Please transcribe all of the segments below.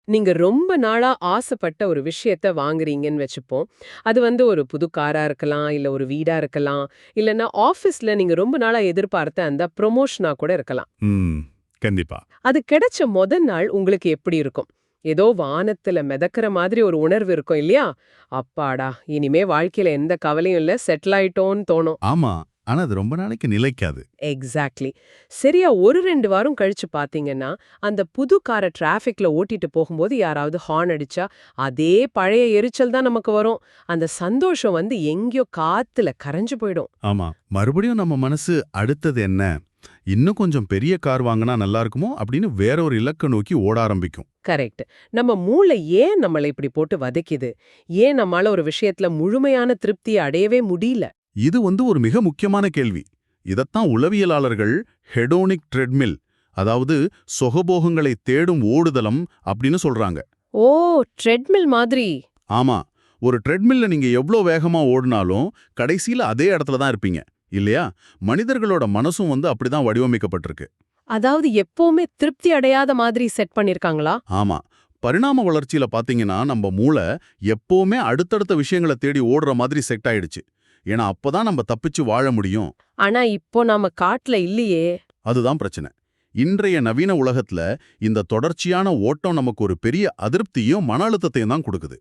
நீங்க ரொம்ப நாளா ஆசைப்பட்ட ஒரு விஷயத்த வாங்குறீங்கன்னு வச்சுப்போம். அது ஒரு புது காரா இருக்கலாம், இல்ல ஒரு வீடா இருக்கலாம், இல்லன்னா ஆஃபீஸ்ல நீங்க ரொம்ப நாளா எதிர்பார்த்த அந்த ப்ரொமோஷனா கூட இருக்கலாம். ம். கண்டிப்பா. அது கிடைச்ச நாள் உங்களுக்கு எப்படி இருக்கும்? ஏதோ வானத்துல மிதக்கிற மாதிரி ஒரு உணர்வு இருக்கும் இல்லையா? அப்பாடா! இனிமே வாழ்க்கையில எந்த கவலையும் இல்ல, செட்டில் ஆயிட்டோம்னு தோணும். ஆமா. ஆனா அது ரொம்ப நாளைக்கு நிலைக்காது. எக்ஸாக்ட்லி. சரியா 1, 2 வாரம் கழிச்சு பாத்தீங்கன்னா, அந்த புது கார டிராஃபிக்ல ஓட்டிட்டு போகும்போது யாராவது ஹார்ன் அடிச்சா, அதே பழைய எரிச்சல் தான் நமக்கு வரும். அந்த சந்தோஷம் எங்கேயோ காத்துல கரைஞ்சு போயிடும். ஆமா. மறுபடியும் நம்ம மனசு அடுத்தது என்ன? இன்னும் கொஞ்சம் பெரிய கார் வாங்குனா நல்லா இருக்குமோ அப்படின்னு வேற ஒரு இலக்க நோக்கி ஓட ஆரம்பிக்கும். கரெக்ட். நம்ம மூளை ஏன் நம்மள இப்படி போட்டு வதைக்குது? ஏன் நம்மால ஒரு விஷயத்துல முழுமையான திருப்திய அடையவே முடியல? இது ஒரு மிக முக்கியமான கேள்வி. இதத்தான் உளவியலாளர்கள் ஹெடோனிக் ட்ரெட்மில், அதாவது சொகபோகங்களை தேடும் ஓடுதளம் அப்படின்னு சொல்றாங்க. ஓ! ட்ரெட்மில் மாதிரி. ஆமா. ஒரு ட்ரெட்மில்ல நீங்க எவ்ளோ வேகமா ஓடுனாலும் கடைசியில அதே இடத்துல தான் இருப்பீங்க. இல்லையா? மனிதர்களோட மனசும் அப்படிதான் வடிவமைக்கப்பட்டிருக்கு. அதாவது எப்பவுமே திருப்தி அடையாத மாதிரி செட் பண்ணிருக்காங்களா? ஆமா. பரிணாம வளர்ச்சியில பாத்தீங்கன்னா, நம்ம மூளை எப்பவுமே அடுத்தடுத்த விஷயங்கள தேடி ஓடுற மாதிரி செட் ஆயிடுச்சு. ஏன்னா அப்பதான் நம்ம தப்பிச்சு வாழ முடியும். ஆனா இப்போ நாம காட்டுல இல்லையே. அதுதான் பிரச்சனை. இன்றைய நவீன உலகத்துல இந்த தொடர்ச்சியான ஓட்டம் நமக்கு ஒரு பெரிய அதிருப்தியும் மன அழுத்தத்தையும் தான் கொடுக்குது.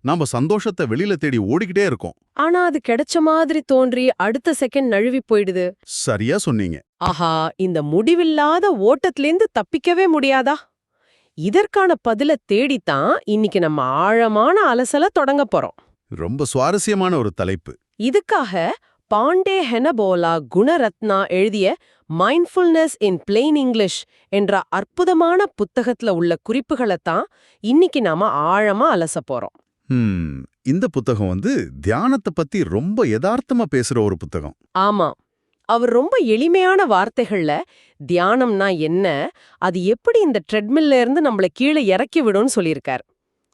நாம சந்தோஷத்தை வெளியில தேடி ஓடிக்கிட்டே இருக்கோம். ஆனா அது கிடைச்ச மாதிரி தோன்றி அடுத்த செகண்ட் நழுவி போயிடுது. சரியா சொன்னீங்க. ஆஹா, இந்த முடிவில்லாத ஓட்டத்திலேந்து தப்பிக்கவே முடியாதா? இதற்கான பதில தேடித்தான் இன்னைக்கு நம்ம ஆழமான அலசல தொடங்க போறோம். ரொம்ப சுவாரஸ்யமான ஒரு தலைப்பு. இதுக்காக பாண்டே ஹெனபோலா குணரத்னா எழுதிய மைண்ட்ஃபுல்னஸ் இன் பிளெயின் இங்கிலீஷ் என்ற அற்புதமான புத்தகத்துல உள்ள குறிப்புகளைத்தான் இன்னைக்கு நாம ஆழமா அலச போறோம். ம். இந்த புத்தகம் தியானத்தை பத்தி ரொம்ப யதார்த்தமா பேசுற ஒரு புத்தகம். ஆமா. அவர் ரொம்ப எளிமையான வார்த்தைகள்ல தியானம்னா என்ன, அது எப்படி இந்த ட்ரெட்மில்ல இருந்து நம்மள கீழே இறக்கி விடும்னு சொல்லியிருக்கார்.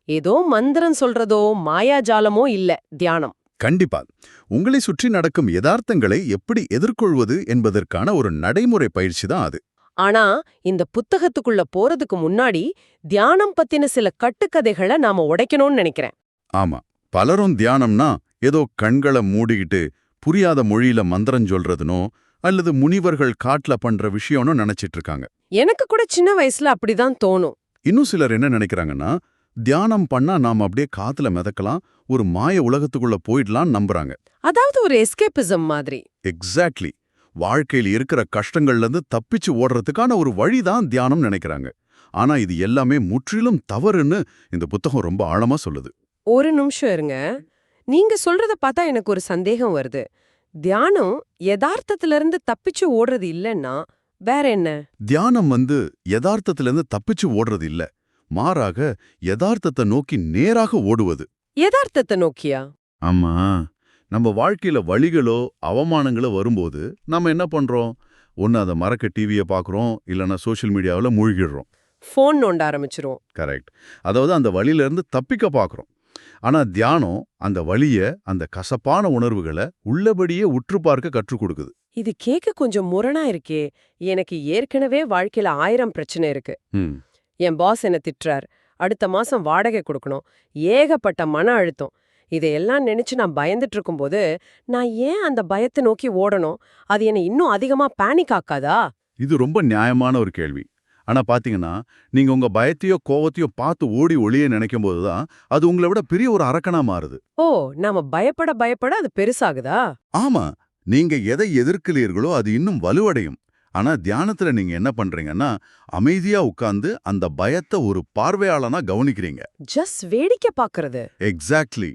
ஏதோ மந்திரம் சொல்றதோ மாயாஜாலமோ இல்ல தியானம். கண்டிப்பா. உங்களை சுற்றி நடக்கும் யதார்த்தங்களை எப்படி எதிர்கொள்வது என்பதற்கான ஒரு நடைமுறை பயிற்சி தான் அது. ஆனா இந்த புத்தகத்துக்குள்ள போறதுக்கு முன்னாடி தியானம் பத்தின சில கட்டுக்கதைகளை நாம உடைக்கணும்னு நினைக்கிறேன். ஆமா. பலரும் தியானம்னா ஏதோ கண்களை மூடிக்கிட்டு புரியாத மொழியில மந்திரம் சொல்றதுனோ அல்லது முனிவர்கள் காட்டுல பண்ற விஷயம்னு நினைச்சிட்டு இருக்காங்க. எனக்கு கூட சின்ன வயசுல அப்படிதான் தோணும். இன்னும் சிலர் என்ன நினைக்கிறாங்கன்னா, தியானம் பண்ணா நாம அப்படியே காத்துல மிதக்கலாம், ஒரு மாய உலகத்துக்குள்ள போயிடலாம்னு நம்புறாங்க. அதாவது ஒரு எஸ்கேபிசம் மாதிரி. எக்ஸாக்ட்லி. வாழ்க்கையில் இருக்கிற கஷ்டங்கள்ல இருந்து தப்பிச்சு ஓடுறதுக்கான ஒரு வழிதான் தியானம் நினைக்கிறாங்க. ஆனா இது எல்லாமே முற்றிலும் தவறுன்னு இந்த புத்தகம் ரொம்ப ஆழமா சொல்லுது. ஒரு நிமிஷம் இருங்க. நீங்க சொல்றத பார்த்தா எனக்கு ஒரு சந்தேகம் வருது. தியானம் யதார்த்தத்துல இருந்து தப்பிச்சு ஓடுறது இல்லன்னா வேற என்ன? தியானம் யதார்த்தத்திலிருந்து தப்பிச்சு ஓடுறது இல்ல. மாறாக யதார்த்தத்தை நோக்கி நேராக ஓடுவது. யதார்த்தத்தை நோக்கியா? ஆமா. நம்ம வாழ்க்கையில வலிகளோ அவமானங்களோ வரும்போது நாம என்ன பண்றோம்? ஒன்னு அத மறக்க டிவிய பாக்குறோம், இல்லனா சோஷியல் மீடியாவுல மூழ்கிடுறோம். ஃபோன் நோண்ட ஆரம்பிச்சிரும். கரெக்ட். அதாவது அந்த வலியில இருந்து தப்பிக்க பாக்குறோம். ஆனா தியானம் அந்த வலிய, அந்த கசப்பான உணர்வுகளை உள்ளபடியே உற்று பார்க்க கற்றுக் கொடுக்குது. இது கேட்க கொஞ்சம் முரணா இருக்கே. எனக்கு ஏற்கனவே வாழ்க்கையில 1000 பிரச்சனை இருக்கு. ம். என் பாஸ் என்ன திட்டுறார். அடுத்த மாசம் வாடகை கொடுக்கணும். ஏகப்பட்ட மன அழுத்தம். இதையெல்லாம் நினைச்சு நான் பயந்துட்டு இருக்கும்போது, நான் ஏன் அந்த பயத்தை நோக்கி ஓடணும்? அது என்னை இன்னும் அதிகமா பேனிக் ஆக்காதா? இது ரொம்ப நியாயமான ஒரு கேள்வி. ஆனா பாத்தீங்கன்னா, நீங்க உங்க பயத்தையோ கோவத்தையோ பார்த்து ஓடி ஒளிய நினைக்கும் போதுதான் அது உங்களை விட பெரிய ஒரு அரக்கனா மாறுது. ஓ, நாம பயப்பட பயப்பட அது பெருசாகுதா? ஆமா. நீங்க எதை எதிர்க்கிறீர்களோ அது இன்னும் வலுவடையும். ஆனா தியானத்துல நீங்க என்ன பண்றீங்கன்னா, அமைதியா உட்கார்ந்து அந்த பயத்தை ஒரு பார்வையாளனா கவனிக்கிறீங்க. ஜஸ்ட் வேடிக்கை பாக்குறது. எக்ஸாக்ட்லி.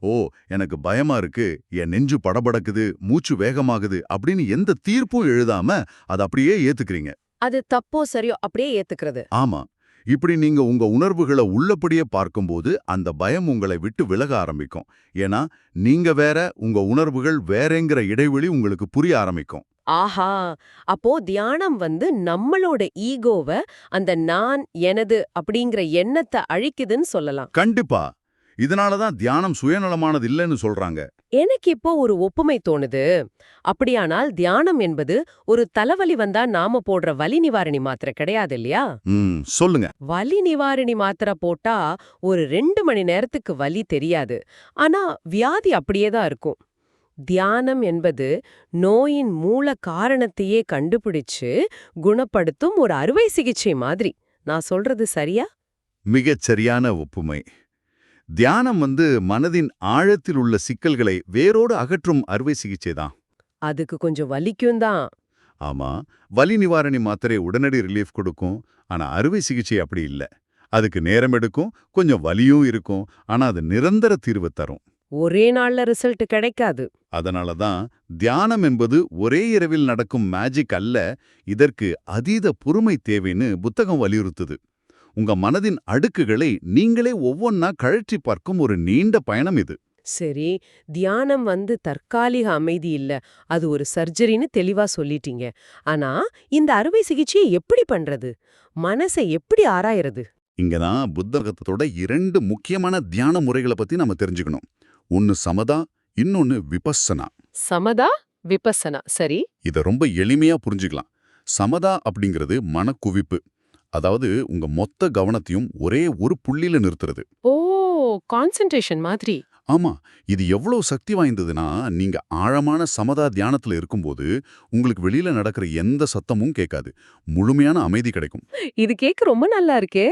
ஓ, எனக்கு பயமா இருக்கு, என் நெஞ்சு படபடக்குது, மூச்சு வேகமாகுது அப்படின்னு எந்த தீர்ப்பும் எழுதாம அதை அப்படியே ஏத்துக்கிறீங்க. அது தப்போ சரியோ அப்படியே ஏத்துக்கிறது. ஆமா. இப்படி நீங்க உங்க உணர்வுகளை உள்ளபடியே பார்க்கும்போது அந்த பயம் உங்களை விட்டு விலக ஆரம்பிக்கும். ஏன்னா நீங்க வேற, உங்க உணர்வுகள் வேறங்கிற இடைவெளி உங்களுக்கு புரிய ஆரம்பிக்கும். ஆஹா! அப்போ தியானம் நம்மளோட ஈகோவ, அந்த நான், எனது அப்படிங்கிற எண்ணத்தை அழிக்குதுன்னு சொல்லலாம். கண்டிப்பா. இதனாலதான் தியானம் சுயநலமானது இல்லைன்னு சொல்றாங்க. எனக்கு இப்போ ஒரு ஒப்புமை தோணுது. அப்படியானால் தியானம் என்பது ஒரு தலைவலி வந்தா நாம போடுற வலி நிவாரணி மாத்திரை கிடையாது இல்லையா? சொல்லுங்க. வலி நிவாரணி மாத்திரை போட்டா ஒரு 2 மணி நேரத்துக்கு வலி தெரியாது. ஆனா வியாதி அப்படியே தான் இருக்கும். தியானம் என்பது நோயின் மூல காரணத்தையே கண்டுபிடிச்சு குணப்படுத்தும் ஒரு அறுவை சிகிச்சை மாதிரி. நான் சொல்றது சரியா? மிகச் சரியான ஒப்புமை. தியானம் மனதின் ஆழத்தில் உள்ள சிக்கல்களை வேரோடு அகற்றும் அறுவை சிகிச்சை தான். அதுக்கு கொஞ்சம் வலிக்கும் தான். ஆமா, வலி நிவாரணி மாத்திரை உடனடி ரிலீஃப் கொடுக்கும். ஆனா அறுவை சிகிச்சை அப்படி இல்ல. அதுக்கு நேரம் எடுக்கும், கொஞ்சம் வலியும் இருக்கும். ஆனா அது நிரந்தர தீர்வு தரும். ஒரே நாள்ல ரிசல்ட் கிடைக்காது. அதனால தான் தியானம் என்பது ஒரே இரவில் நடக்கும் மேஜிக் அல்ல, இதற்கு அதீத பொறுமை தேவைன்னு புத்தகம் வலியுறுத்துது. உங்க மனதின் அடுக்குகளை நீங்களே ஒவ்வொன்னா கழற்றி பார்க்கும் ஒரு நீண்ட பயணம் இது. சரி, தியானம் தற்காலிக அமைதி இல்ல, அது ஒரு சர்ஜரின்னு தெளிவா சொல்லிட்டீங்க. ஆனா இந்த அறுவை சிகிச்சையை எப்படி பண்றது? மனசை எப்படி ஆராயறது? இங்கதான் புத்தகத்தோட 2 முக்கியமான தியான முறைகளை பத்தி நாம தெரிஞ்சுக்கணும். ஒன்னு சமதா, இன்னொன்னு விபஸ்ஸனா. சமதா, விபஸ்ஸனா. சரி. இத ரொம்ப எளிமையா புரிஞ்சுக்கலாம். சமதா அப்படிங்கிறது மனக்குவிப்பு. அதாவது உங்க மொத்த கவனத்தையும் ஒரே ஒரு புள்ளியில நிறுத்துறது. ஓ, கான்சென்ட்ரேஷன் மாதிரி. ஆமா, இது எவ்வளவு சக்தி வாய்ந்ததுன்னா, நீங்க ஆழமான சமதா தியானத்துல இருக்கும்போது உங்களுக்கு வெளியில நடக்கிற எந்த சத்தமும் கேட்காது. முழுமையான அமைதி கிடைக்கும். இது கேக்க ரொம்ப நல்லா இருக்கே.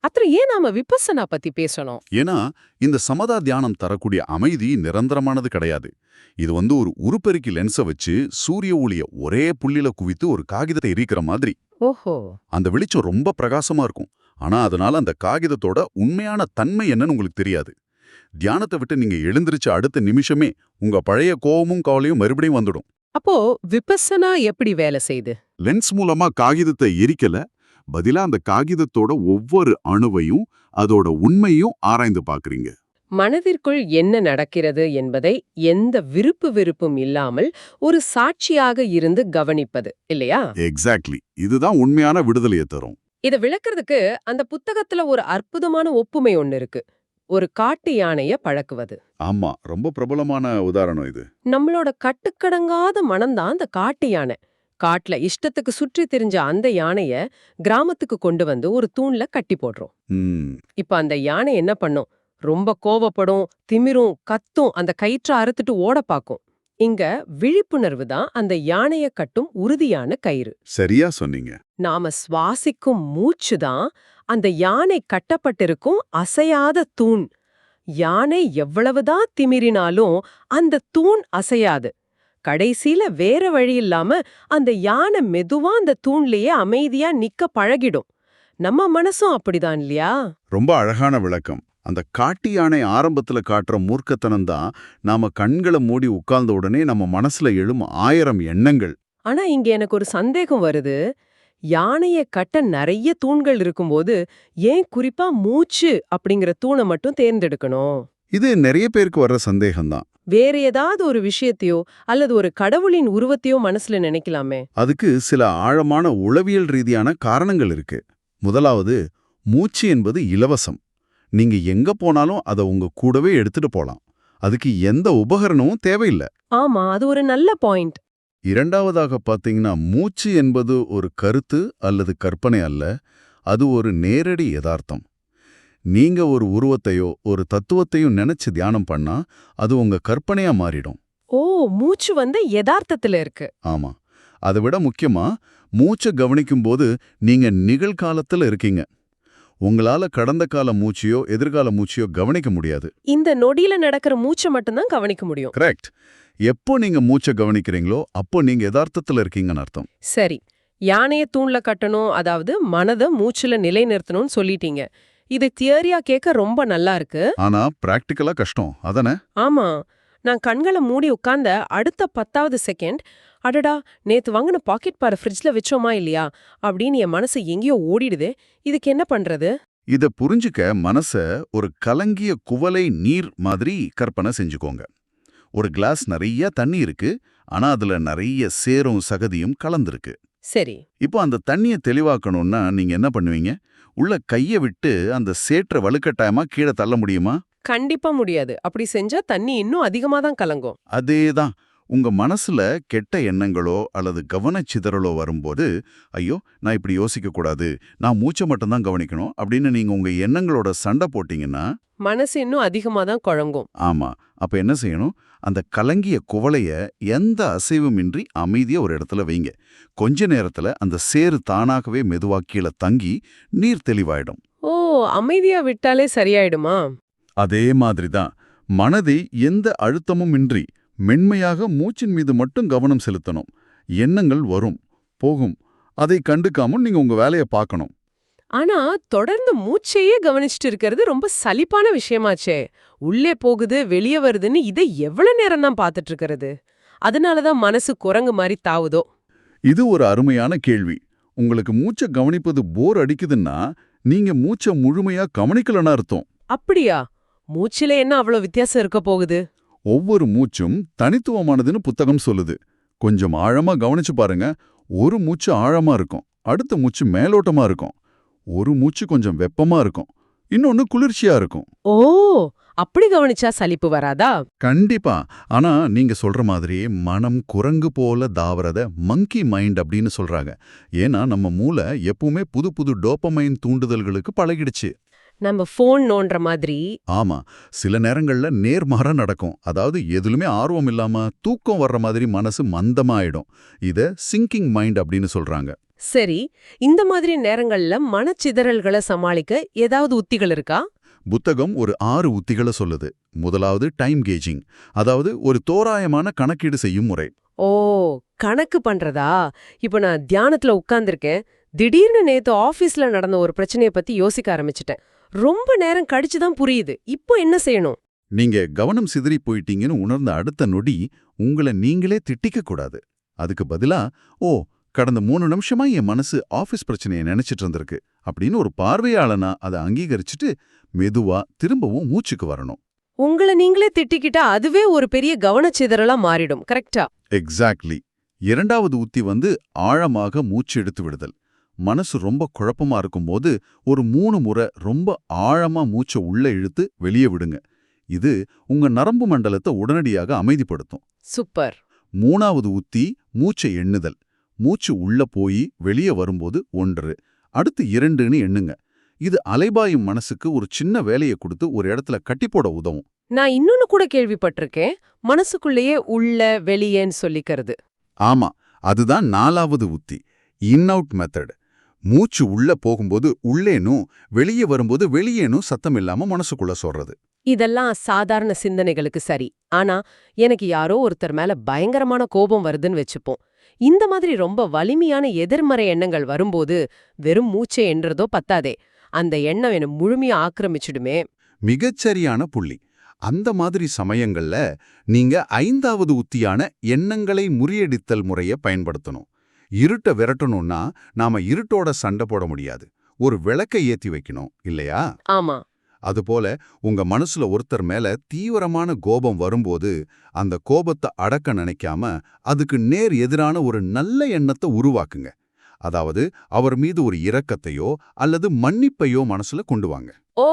அப்புறம் ஏன் நாம விபஸ்ஸனா பத்தி பேசணும்? ஏன்னா இந்த சமதா தியானம் தரக்கூடிய அமைதி நிரந்தரமானது கிடையாது. இது ஒரு உருப்பெருக்கி லென்ஸை வச்சு சூரிய ஒளிய ஒரே புள்ளியில குவித்து ஒரு காகிதத்தை எரிக்கிற மாதிரி. ஓஹோ. அந்த வெளிச்சம் ரொம்ப பிரகாசமா இருக்கும். ஆனா அதனால அந்த காகிதத்தோட உண்மையான தன்மை என்னன்னு உங்களுக்கு தெரியாது. தியானத்தை விட்டு நீங்க எழுந்திருச்ச அடுத்த நிமிஷமே உங்க பழைய கோவமும் கவலையும் மறுபடியும் வந்துடும். அப்போ விபஸ்ஸனா எப்படி வேலை செய்யுது? லென்ஸ் மூலமா காகிதத்தை எரிக்கல, பதிலா அந்த காகிதத்தோட ஒவ்வொரு அணுவையும் அதோட உண்மையும் ஆராய்ந்து பாக்குறீங்க. மனதிற்குள் என்ன நடக்கிறது என்பதை எந்த விருப்பும் இல்லாமல் ஒரு சாட்சியாக இருந்து கவனிப்பது இல்லையா? எக்ஸாக்ட்லி, இதுதான் உண்மையான விடுதலையை தரும். இத விளக்குறதுக்கு அந்த புத்தகத்துல ஒரு அற்புதமான ஒப்புமை ஒன்னு இருக்கு. ஒரு காட்டு யானைய பழக்குவது. ஆமா, ரொம்ப பிரபலமான உதாரணம் இது. நம்மளோட கட்டுக்கடங்காத மனம்தான் அந்த காட்டு யானை. காட்டுல இஷ்டத்துக்கு சுற்றி திரிஞ்ச அந்த யானைய கிராமத்துக்கு கொண்டு ஒரு தூண்ல கட்டி போடுறோம். இப்ப அந்த யானை என்ன பண்ணும்? ரொம்ப கோவப்படும், திமிரும், கத்தும், அந்த கயிற்ற அறுத்துட்டு ஓட பாக்கும். இங்க விழிப்புணர்வு தான் அந்த யானைய கட்டும் உறுதியான கயிறு. சரியா சொன்னீங்க. நாம சுவாசிக்கும் மூச்சு தான் அந்த யானை கட்டப்பட்டிருக்கும் அசையாத தூண். யானை எவ்வளவுதான் திமிரினாலும் அந்த தூண் அசையாது. கடைசியில வேற வழி இல்லாம அந்த யானை மெதுவா அந்த தூண்லயே அமைதியா நிக்க பழகிடும். நம்ம மனசும் அப்படிதான் இல்லையா? ரொம்ப அழகான விளக்கம். அந்த காட்டு யானை ஆரம்பத்துல காட்டுற மூர்க்கத்தனம் தான் நாம கண்களை மூடி உட்கார்ந்த உடனே நம்ம மனசுல எழும் 1000 எண்ணங்கள். ஆனா இங்க எனக்கு ஒரு சந்தேகம் வருது. யானைய கட்ட நிறைய தூண்கள் இருக்கும்போது ஏன் குறிப்பா மூச்சு அப்படிங்கிற தூணை மட்டும் தேர்ந்தெடுக்கணும்? இது நிறைய பேருக்கு வர்ற சந்தேகம்தான். வேற ஏதாவது ஒரு விஷயத்தையோ அல்லது ஒரு கடவுளின் உருவத்தையோ மனசுல நினைக்கலாமே. அதுக்கு சில ஆழமான உளவியல் ரீதியான காரணங்கள் இருக்கு. முதலாவது, மூச்சு என்பது இலவசம். நீங்க எங்க போனாலும் அதை உங்க கூடவே எடுத்துட்டு போலாம். அதுக்கு எந்த உபகரணமும் தேவையில்லை. ஆமா, அது ஒரு நல்ல பாயிண்ட். இரண்டாவதாக பாத்தீங்கன்னா, மூச்சு என்பது ஒரு கருத்து அல்லது கற்பனை அல்ல, அது ஒரு நேரடி யதார்த்தம். நீங்க ஒரு உருவத்தையோ ஒரு தத்துவத்தையும் நினைச்சு தியானம் பண்ணா அது உங்க கற்பனையா மாறிடும். ஓ, மூச்சு யதார்த்தத்துல இருக்கு. ஆமா, அதை விட முக்கியமா மூச்சை கவனிக்கும் போது நீங்க நிகழ்காலத்துல இருக்கீங்க. உங்களால கடந்த கால மூச்சையோ எதிர்கால மூச்சையோ கவனிக்க முடியாது. இந்த நொடியில நடக்கிற மூச்சை மட்டும்தான் கவனிக்க முடியும். கரெக்ட். எப்போ நீங்க மூச்சை கவனிக்கிறீங்களோ அப்போ நீங்க யதார்த்தத்துல இருக்கீங்கன்னு அர்த்தம். சரி, யானைய தூண்ல கட்டணும், அதாவது மனதை மூச்சுல நிலைநிறுத்தணும்னு சொல்லிட்டீங்க. இது தியரியா கேட்க ரொம்ப நல்லா இருக்கு. ஆனா பிராக்டிக்கலா கஷ்டம், அதானே? ஆமா, நான் கண்களை மூடி உட்கார்ந்த அடுத்த 10வது செகண்ட், அடடா நேத்து வாங்கின பாக்கெட் பாரு ஃப்ரிட்ஜ்ல வச்சோமா இல்லையா அப்படின்னு என் மனசு எங்கேயோ ஓடிடுதே. இதுக்கு என்ன பண்றது? இத புரிஞ்சுக்க மனச ஒரு கலங்கிய குவளை நீர் மாதிரி கற்பனை செஞ்சுக்கோங்க. ஒரு கிளாஸ் நிறைய தண்ணி இருக்கு, ஆனா அதுல நிறைய சேரும் சகதியும் கலந்துருக்கு. சரி. இப்போ அந்த தண்ணியை தெளிவாக்கணும்னா நீங்க என்ன பண்ணுவீங்க? உள்ள கைய விட்டு அந்த சேற்ற வலுக்கட்டாயமா கீழே தள்ள முடியுமா? கண்டிப்பா முடியாது. அப்படி செஞ்சா தண்ணி இன்னும் அதிகமா தான் கலங்கும். அதேதான். உங்க மனசுல கெட்ட எண்ணங்களோ அல்லது கவனச்சிதறலோ வரும்போது, ஐயோ நான் இப்படி யோசிக்க கூடாது, நான் மூச்சை மட்டும்தான் கவனிக்கணும் அப்படின்னு நீங்க உங்க எண்ணங்களோட சண்டை போட்டீங்கன்னா, மனசு இன்னும் அதிகமா தான் குழங்கும். ஆமா, அப்ப என்ன செய்யணும்? அந்த கலங்கிய குவளைய எந்த அசைவுமின்றி அமைதியா ஒரு இடத்துல வைங்க. கொஞ்ச நேரத்துல அந்த சேறு தானாகவே மெதுவா கீழ தங்கி நீர் தெளிவாயிடும். ஓ, அமைதியா விட்டாலே சரியாயிடுமா? அதே மாதிரி தான் மனதை எந்த அழுத்தமும் இன்றி மென்மையாக மூச்சின் மீது மட்டும் கவனம் செலுத்தணும். எண்ணங்கள் வரும், போகும். அதை கண்டுக்காம நீங்க உங்க வேலைய பார்க்கணும். ஆனா தொடர்ந்து மூச்சையே கவனிச்சுட்டு இருக்கிறது ரொம்ப சலிப்பான விஷயமாச்சே. உள்ளே போகுது வெளியே வருதுன்னு இதை எவ்வளவு நேரம் தான் பார்த்துட்டு இருக்கிறது? அதனாலதான் மனசு குரங்கு மாதிரி தாவுதோ. இது ஒரு அருமையான கேள்வி. உங்களுக்கு மூச்சை கவனிப்பது போர் அடிக்குதுன்னா, நீங்க மூச்சை முழுமையா கவனிக்கலன்னு அர்த்தம். அப்படியா? மூச்சில என்ன அவ்வளவு வித்தியாசம் இருக்க போகுது? ஒவ்வொரு மூச்சும் தனித்துவமானதுன்னு புத்தகம் சொல்லுது. கொஞ்சம் ஆழமா கவனிச்சு பாருங்க. ஒரு மூச்சு ஆழமா இருக்கும், அடுத்த மூச்சு மேலோட்டமா இருக்கும். ஒரு மூச்சு கொஞ்சம் வெப்பமா இருக்கும், இன்னொன்னு குளிர்ச்சியா இருக்கும். ஓ, அப்படி கவனிச்சா சலிப்பு வராதா? கண்டிப்பா. ஆனா நீங்க சொல்ற மாதிரி மனம் குரங்கு போல தாவறத மங்கி மைண்ட் அப்படின்னு சொல்றாங்க. ஏன்னா நம்ம மூளை எப்பவுமே புது புது டோபமைன் தூண்டுதல்களுக்கு பழகிடுச்சு. நம்ம போன் நோன்ற மாதிரி. ஆமா, சில நேரங்கள்ல நேர்மாறா நடக்கும். அதாவது எதுலுமே ஆர்வம் இல்லாம தூக்கம் வர்ற மாதிரி மனசு மந்தமாயிடும். இத சிங்கிங் மைண்ட் அப்படின்னு சொல்றாங்க. சரி, இந்த மாதிரி நேரங்கள்ல மனச்சிதறல்களை சமாளிக்க ஏதாவது உத்திகள் இருக்கா? புத்தகம் ஒரு 6 உத்திகளை சொல்லுது. முதலாவது டைம் கேஜிங், அதாவது ஒரு தோராயமான கணக்கீடு செய்யும் முறை. ஓ, கணக்கு பண்றதா? இப்ப நான் தியானத்துல உட்கார்ந்திருக்கேன். திடீர்னு நேத்து ஆபீஸ்ல நடந்த ஒரு பிரச்சனைய பத்தி யோசிக்க ஆரம்பிச்சிட்டேன். ரொம்ப நேரம் கழிச்சு தான் புரியுது. இப்போ என்ன செய்யணும்? நீங்க கவனம் சிதறி போயிட்டீங்கன்னு உணர்ந்த அடுத்த நொடி உங்களை நீங்களே திட்டிக்க கூடாது. அதுக்கு பதிலா, ஓ, கடந்த 3 நிமிஷமா என் மனசு ஆபீஸ் பிரச்சனையை நினைச்சிட்டு இருந்திருக்கு அப்படின்னு ஒரு பார்வையாளனா அதை அங்கீகரிச்சுட்டு மெதுவா திரும்பவும் மூச்சுக்கு வரணும். உங்களை நீங்களே திட்டிக்கிட்டா அதுவே ஒரு பெரிய கவனச்சிதறலா மாறிடும். கரெக்டா? எக்ஸாக்ட்லி. இரண்டாவது உத்தி ஆழமாக மூச்சு எடுத்து விடுதல். மனசு ரொம்ப குழப்பமா இருக்கும்போது ஒரு 3 முறை ரொம்ப ஆழமா மூச்சை உள்ள இழுத்து வெளியே விடுங்க. இது உங்க நரம்பு மண்டலத்தை உடனடியாக அமைதிப்படுத்தும். சூப்பர். மூணாவது உத்தி மூச்சை எண்ணுதல். மூச்சு உள்ள போய் வெளியே வரும்போது 1, அடுத்து 2ன்னு எண்ணுங்க. இது அலைபாயும் மனசுக்கு ஒரு சின்ன வேலையை கொடுத்து ஒரு இடத்துல கட்டி போட உதவும். நான் இன்னொன்னு கூட கேள்விப்பட்டிருக்கேன். மனசுக்குள்ளேயே உள்ள வெளியேன்னு சொல்லிக்கிறது. ஆமா, அதுதான் 4வது உத்தி, இன் அவுட் மெத்தட். மூச்சு உள்ள போகும்போது உள்ளேனும் வெளியே வரும்போது வெளியேனும் சத்தம் இல்லாம மனசுக்குள்ள சொல்றது. இதெல்லாம் சாதாரண சிந்தனைகளுக்கு சரி. ஆனா எனக்கு யாரோ ஒருத்தர் மேல பயங்கரமான கோபம் வருதுன்னு வச்சுப்போம். இந்த மாதிரி ரொம்ப வலிமையான எதிர்மறை எண்ணங்கள் வரும்போது வெறும் மூச்சை எண்றதோ பத்தாதே, அந்த எண்ணம் என்ன முழுமையா ஆக்கிரமிச்சிடுமே. மிகச்சரியான புள்ளி. அந்த மாதிரி சமயங்கள்ல நீங்க 5வது உத்தியான எண்ணங்களை முறியடித்தல் முறைய பயன்படுத்தணும். இருட்ட விரட்டணும்னா நாம இருட்டோட சண்டை போட முடியாது. ஒரு விளக்கை ஏத்தி வைக்கணும் இல்லையா? ஆமா. அதுபோல உங்க மனசுல ஒருத்தர் மேல தீவிரமான கோபம் வரும்போது அந்த கோபத்தை அடக்க நினைக்காம அதுக்கு நேர் எதிரான ஒரு நல்ல எண்ணத்தை உருவாக்குங்க. அதாவது அவர் மீது ஒரு இரக்கத்தையோ அல்லது மன்னிப்பையோ மனசுல கொண்டு வாங்க. ஓ,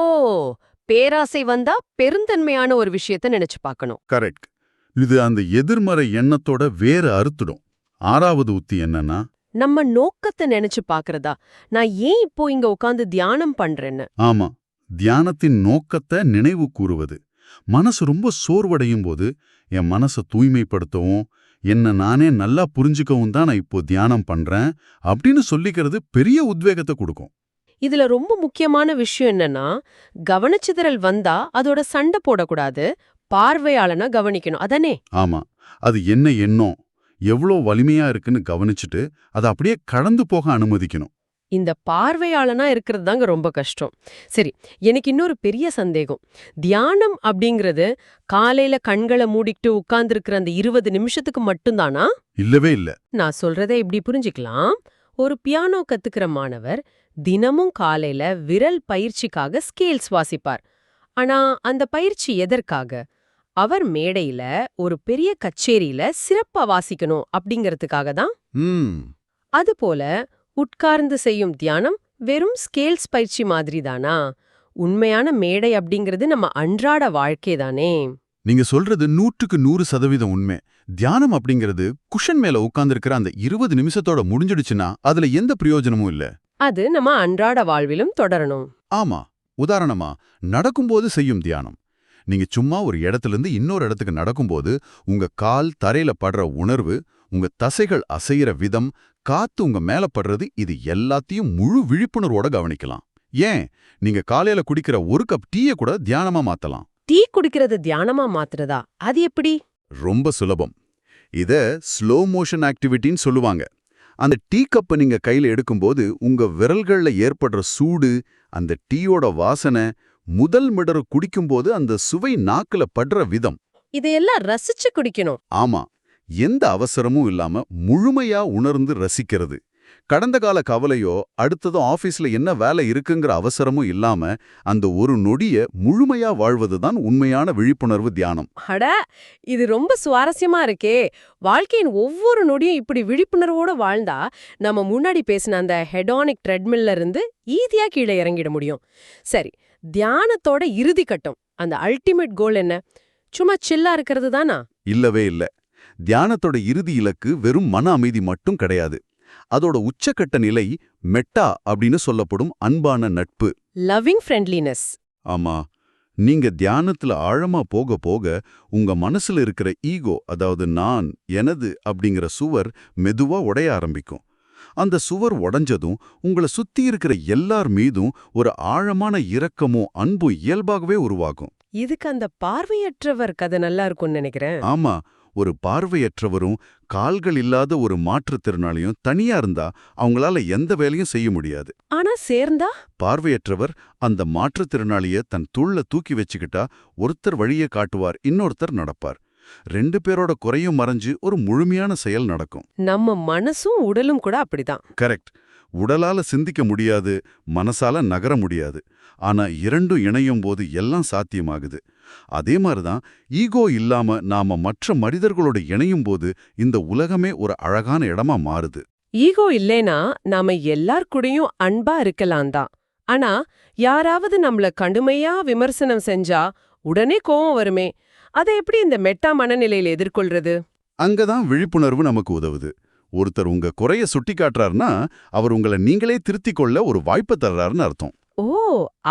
பேராசை வந்தா பெருந்தன்மையான ஒரு விஷயத்த நினைச்சு பார்க்கணும். கரெக்ட். இது அந்த எதிர்மறை எண்ணத்தோட வேற அறுத்துடும். 6வது உத்தி என்னன்னா, நம்ம நோக்கத்தை நினைச்சு பார்க்கறதா. நான் ஏன் இப்போ இங்க உட்கார்ந்து தியானம் பண்றேன்னு. ஆமா, தியானத்தின் நோக்கத்தை நினைவு கூறுவது. மனசு ரொம்ப சோர்வடையும் போது என் மனசை தூய்மைப்படுத்தவும் என்ன நானே நல்லா புரிஞ்சுக்கவும் தான் நான் இப்போ தியானம் பண்றேன் அப்படின்னு சொல்லிக்கிறது பெரிய உத்வேகத்தை கொடுக்கும். இதுல ரொம்ப முக்கியமான விஷயம் என்னன்னா, கவனச்சிதறல் வந்தா அதோட சண்டை போடக்கூடாது, பார்வையாளனா கவனிக்கணும். அதானே? ஆமா, அது என்ன எண்ணம் எவ்வளோ வலிமையா இருக்குன்னு கவனிச்சுட்டு அதை அப்படியே கடந்து போக அனுமதிக்கணும். இந்த பார்வையாளனா இருக்கிறது தாங்க ரொம்ப கஷ்டம். சரி, எனக்கு இன்னொரு பெரிய சந்தேகம். தியானம் அப்படிங்கிறது காலையில கண்களை மூடிட்டு உட்கார்ந்துருக்கிற அந்த 20 நிமிஷத்துக்கு மட்டும்தானா? இல்லவே இல்ல. நான் சொல்றதை இப்படி புரிஞ்சுக்கலாம். ஒரு பியானோ கத்துக்கிற மாணவர் தினமும் காலையில விரல் பயிற்சிக்காக ஸ்கேல்ஸ் வாசிப்பார். ஆனா அந்த பயிற்சி எதற்காக? அவர் மேடையில ஒரு பெரிய கச்சேரியில சிறப்பா வாசிக்கணும் அப்படிங்கறதுக்காக தான். அதுபோல உட்கார்ந்து செய்யும் தியானம் வெறும் ஸ்கேல்ஸ் பயிற்சி மாதிரி தானா? உண்மையான மேடை அப்படிங்கிறது நம்ம அன்றாட வாழ்க்கை தானே. நீங்க சொல்றது 100% உண்மை. தியானம் அப்படிங்கிறது குஷன் மேல உட்கார்ந்திருக்கிற அந்த 20 நிமிஷத்தோட முடிஞ்சிடுச்சுன்னா அதுல எந்த பிரயோஜனமும் இல்ல. அது நம்ம அன்றாட வாழ்விலும் தொடரணும். ஆமா, உதாரணமா நடக்கும்போது செய்யும் தியானம். நீங்க சும்மா ஒரு இடத்திலிருந்து இன்னொரு இடத்துக்கு நடக்கும்போது உங்க கால் தரையில படுற உணர்வு, உங்க தசைகள் அசைகிற விதம், காத்து உங்க மேல படுறது, இது எல்லாத்தையும் முழு விழிப்புணர்வோட கவனிக்கலாம். ஏன், நீங்க காலையில குடிக்கிற ஒரு கப் டீயை கூட தியானமா மாத்தலாம். டீ குடிக்கிறது தியானமா மாத்துறதா? அது எப்படி? ரொம்ப சுலபம். இத ஸ்லோ மோஷன் ஆக்டிவிட்டின்னு சொல்லுவாங்க. அந்த டீ கப்பை நீங்க கையில எடுக்கும்போது உங்க விரல்கள்ல ஏற்படுற சூடு, அந்த டீயோட வாசனை, முதல் மிடறு குடிக்கும்போது அந்த சுவை நாக்குல படுற விதம், இதையெல்லாம் ரசிச்சு குடிக்கணும். ஆமா, எந்த அவசரமும் இல்லாம முழுமையா உணர்ந்து ரசிக்கிறது. கடந்த கால கவலையோ அடுத்ததும் ஆபீஸ்ல என்ன வேலை இருக்குங்கிற அவசரமும் இல்லாம அந்த ஒரு நொடிய முழுமையா வாழ்வதுதான் உண்மையான விழிப்புணர்வு தியானம். அட, இது ரொம்ப சுவாரஸ்யமா இருக்கே. வாழ்க்கையின் ஒவ்வொரு நொடியும் இப்படி விழிப்புணர்வோட வாழ்ந்தா நம்ம முன்னாடி பேசின அந்த ஹெடானிக் ட்ரெட்மில்ல இருந்து ஈஸியா கீழே இறங்கிட முடியும். சரி, தியானத்தோட இறுதி கட்டம், அந்த அல்டிமேட் கோல் என்ன? சும்மா சில்லா இருக்கிறது தானா? இல்லவே இல்ல. தியானத்தோட இறுதி இலக்கு வெறும் மன அமைதி மட்டும் கிடையாது. அதோட உச்சக்கட்ட நிலை மெட்டா அப்படின்னு சொல்லப்படும் அன்பான நட்பு, லவ்விங் ஃப்ரெண்ட்லினஸ். ஆமா, நீங்க தியானத்துல ஆழமா போக போக உங்க மனசுல இருக்கிற ஈகோ, அதாவது நான், எனது அப்படிங்கிற சுவர் மெதுவா உடைய ஆரம்பிக்கும். அந்த சுவர் உடைஞ்சதும் உங்களை சுத்தி இருக்கிற எல்லார் மீதும் ஒரு ஆழமான இரக்கமும் அன்பும் இயல்பாகவே உருவாகும். இதுக்கு அந்த பார்வையற்றவர் கதை நல்லா இருக்கும்னு நினைக்கிறேன். ஆமா, ஒரு பார்வையற்றவரும் கால்கள் இல்லாத ஒரு மாற்றுத்திறனாளியும் தனியா இருந்தா அவங்களால எந்த வேலையும் செய்ய முடியாது. ஆனா சேர்ந்தா பார்வையற்றவர் அந்த மாற்றுத்திறனாளிய தன் தோள்ல தூக்கி வச்சுக்கிட்டா ஒருத்தர் வழியை காட்டுவார், இன்னொருத்தர் நடப்பார். 2 பேரோட குறையும் மறைஞ்சு ஒரு முழுமையான செயல் நடக்கும். நம்ம மனசும் உடலும் கூட அப்படிதான். கரெக்ட். உடலால சிந்திக்க முடியாது, மனசால நகர முடியாது. ஆனா இரண்டும் இணையும் போது எல்லாம் சாத்தியமாகுது. அதே மாதிரிதான் ஈகோ இல்லாம நாம மற்ற மனிதர்களோட இணையும் போது இந்த உலகமே ஒரு அழகான இடமா மாறுது. ஈகோ இல்லைனா நாம எல்லார் கூடயும் அன்பா இருக்கலாம் தான். ஆனா யாராவது நம்மள கடுமையா விமர்சனம் செஞ்சா உடனே கோவம் வருமே, அதை எப்படி இந்த மெட்டா மனநிலையில எதிர்கொள்றது? அங்கதான் விழிப்புணர்வு நமக்கு உதவுது. ஒருத்தர் உங்க குறைய சுட்டி காட்டுறாருன்னா அவர் உங்களை நீங்களே திருத்திக் கொள்ள ஒரு வாய்ப்பு தர்றாருன்னு அர்த்தம். ஓ,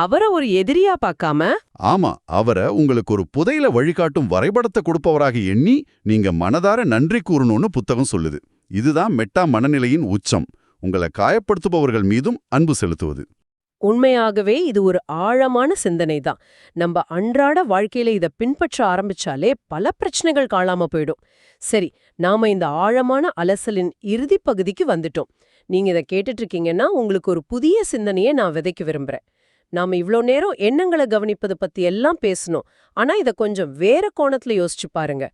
அவரை ஒரு எதிரியா பார்க்காம? ஆமா, அவரை உங்களுக்கு ஒரு புதையில வழிகாட்டும் வரைபடத்தை கொடுப்பவராக எண்ணி நீங்க மனதார நன்றி கூறணும்னு புத்தகம் சொல்லுது. இதுதான் மெட்டா மனநிலையின் உச்சம், உங்களை காயப்படுத்துபவர்கள் மீதும் அன்பு செலுத்துவது. உண்மையாகவே இது ஒரு ஆழமான சிந்தனை தான். நம்ம அன்றாட வாழ்க்கையில இத பின்பற்ற ஆரம்பிச்சாலே பல பிரச்சனைகள் காணாம போயிடும். சரி, நாம இந்த ஆழமான அலசலின் இறுதி பகுதிக்கு வந்துட்டோம். நீங்க இதை கேட்டுட்டு இருக்கீங்கன்னா உங்களுக்கு ஒரு புதிய சிந்தனையை நான் விதைக்க விரும்புறேன். நாம இவ்ளோ நேரம் எண்ணங்களை கவனிப்பது பத்தி எல்லாம் பேசணும். ஆனா இத கொஞ்சம் வேற கோணத்துல யோசிச்சு பாருங்க.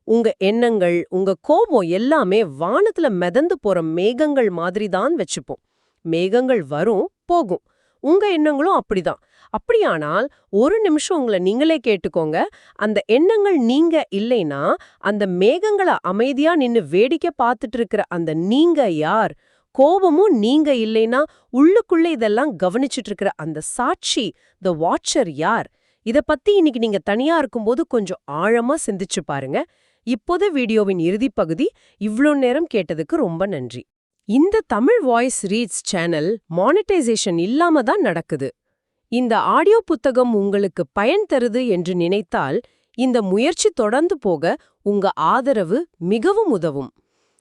உங்க எண்ணங்கள், உங்க கோபம் எல்லாமே வானத்துல மிதந்து போற மேகங்கள் மாதிரி தான் வச்சுப்போம். மேகங்கள் வரும், போகும். உங்க எண்ணங்களும் அப்படிதான். அப்படியானால் ஒரு நிமிஷம் உங்களை நீங்களே கேட்டுக்கோங்க. அந்த எண்ணங்கள் நீங்க இல்லைனா அந்த மேகங்களை அமைதியா நின்னு வேடிக்கை பார்த்துட்டு இருக்கிற அந்த நீங்க யார்? கோபமும் நீங்க இல்லைனா உள்ளுக்குள்ள இதெல்லாம் கவனிச்சுட்டு இருக்கிற அந்த சாட்சி, த வாட்சர் யார்? இத பத்தி இன்னைக்கு நீங்க தனியா இருக்கும்போது கொஞ்சம் ஆழமா சிந்திச்சு பாருங்க. இப்போது வீடியோவின் இறுதி பகுதி. இவ்ளோ நேரம் கேட்டதுக்கு ரொம்ப நன்றி. இந்த Tamil voice reads channel monetisation இல்லாம தான் நடக்குது. இந்த ஆடியோ புத்தகம் உங்களுக்கு பயன் தருது என்று நினைத்தால் இந்த முயற்சி தொடர்ந்து போக உங்க ஆதரவு மிகவும் உதவும்.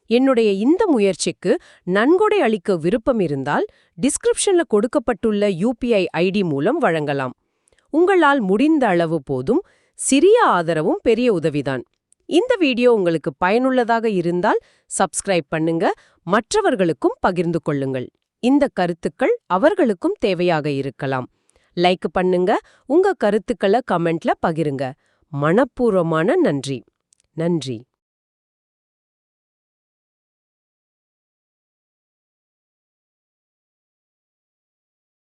என்னுடைய இந்த முயற்சிக்கு நன்கொடை அளிக்க விருப்பம் இருந்தால் டிஸ்கிரிப்ஷன்ல கொடுக்கப்பட்டுள்ள UPI ID மூலம் வழங்கலாம். உங்களால் முடிந்த அளவு போதும். சிறிய ஆதரவும் பெரிய உதவிதான். இந்த வீடியோ உங்களுக்கு பயனுள்ளதாக இருந்தால் சப்ஸ்கிரைப் பண்ணுங்க, மற்றவர்களுக்கும் பகிர்ந்து கொள்ளுங்கள். இந்த கருத்துக்கள் அவர்களுக்கும் தேவையாக இருக்கலாம். லைக் பண்ணுங்க, உங்க கருத்துக்களை கமெண்ட்ல பகிருங்க. மனப்பூர்வமான நன்றி. நன்றி.